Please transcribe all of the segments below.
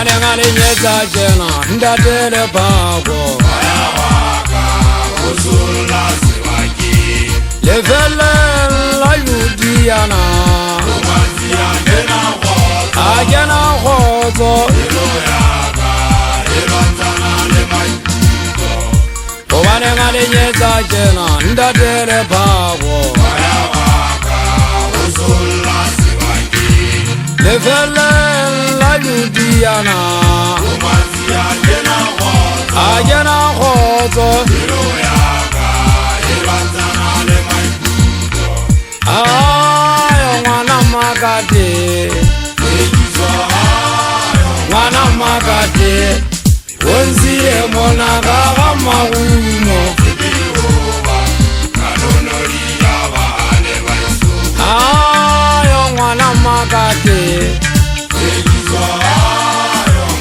Obane ngale nyetsa jena ndatele bako Lefele la yudiana Agena khozo Obane ngale nyetsa jena ndatele bako Lefele la yudiana Agena khozo Ayo mwana magade Mwana magade Wonziye mona gaga mawuno Ayo mwana magade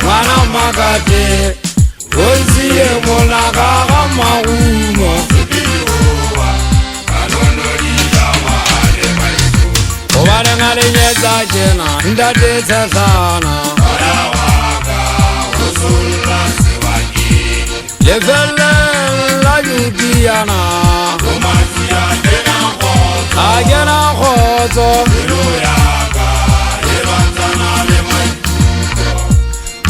Mwana magade Wonziye mona gaga mawuno Obane ngale nyetsa jena ndatetse sana Lefele la yudiana Agena khozo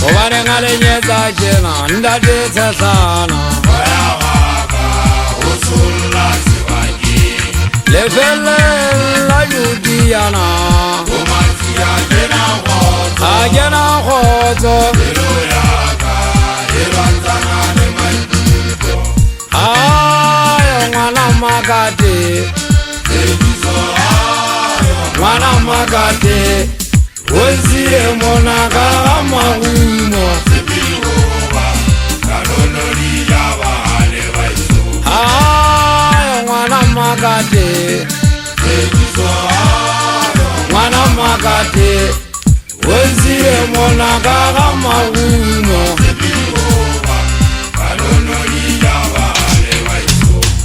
Obane ngale nyetsa jena ndatetse sana Lefele la yudiana Agena khozo Ayo mwana magade Mwana magade Wonziye mona gaga mawuno Ayo mwana magade Mwana magade Wonziye mona gaga mawuno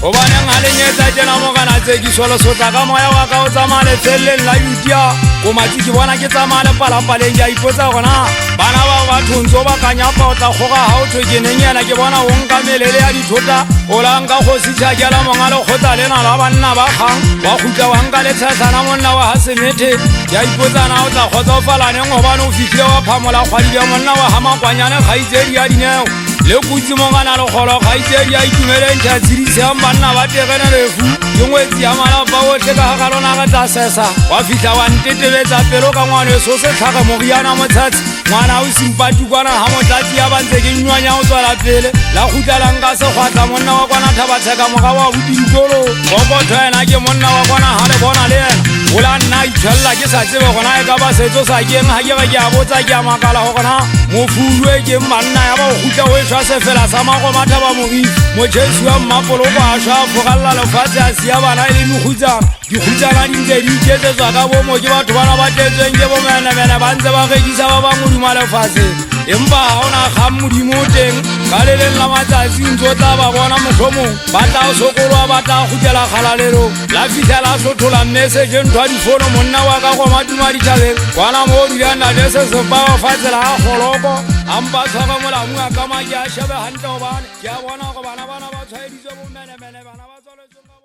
Obane ngale nyetsa jena mogana tsekiso le sotla ka moya wa ka o tsamale felleng la yudia go matiki bona ke tsamale palapaleng ya ipotsa gona bana ba batho ntso ba kanyapa o tla goga ha o thokenenyana ke bona o nka melele ya dithota o la nka go sitshakela mongale kgotsa lena la banna ba kgang wa khutla wa nka le tshasana monna wa hasemethe ya ipotsana o tla kgotsofalane ngobane o fitlhe wa phamola kgwadi ya monna wa hamakwanyane kgaitsedi ya dineo le kutsi mongana le kholo kgaitsedi ya itumeleng tshadisi ya banna ba tegene lefu ke ngwetsi ya malapa otlhe ka ga lona ga tla sesa wa fitlha wa ntetebetsa pelo ka ngwane so se tlhaga mogiyana motshatsi ngwana o simpatukwana ha motlatsi ya bantse ke nywanya o tswala pele la khutla la nka se kgwatla monna wa kwana thabatsheka moga wa bodintolo bobotho ena ke monna wa kwana ha le bona le ena ola nna itshwella ke sa tsebe gona e ka ba setso sa keng ha ke ke a botsa ke a makala go gona mofulu e ke manna ya ba o khutla o e shwa se fela sa mago mathaba mogi motšhesi wa mmapoloko a shwa a fogalla lefatshe a sia bana e le mekhutsana dikhutsana di ntse di iketsetswa ka bomo ke batho bana ba tletsweng ke bomenemene ba ntse ba rekisa ba ba modimo a lefatsheng empa ga o na kgang modimo o teng ka le leng la matsatsi ntse o tla ba bona motlhomong ba tla o sokoloa ba tla khutlela kgalalelo la fitlhela a sothola message ntho a difono monna wa ka go maduma dithabeng kwana mo o dulang na le se sepawa fatsela a goloko a mpa tshwara molamu a ka maki a shebe hantle gobane ke a bona go bana ba tshwaeditswe bomenemene bana ba tswaletsweng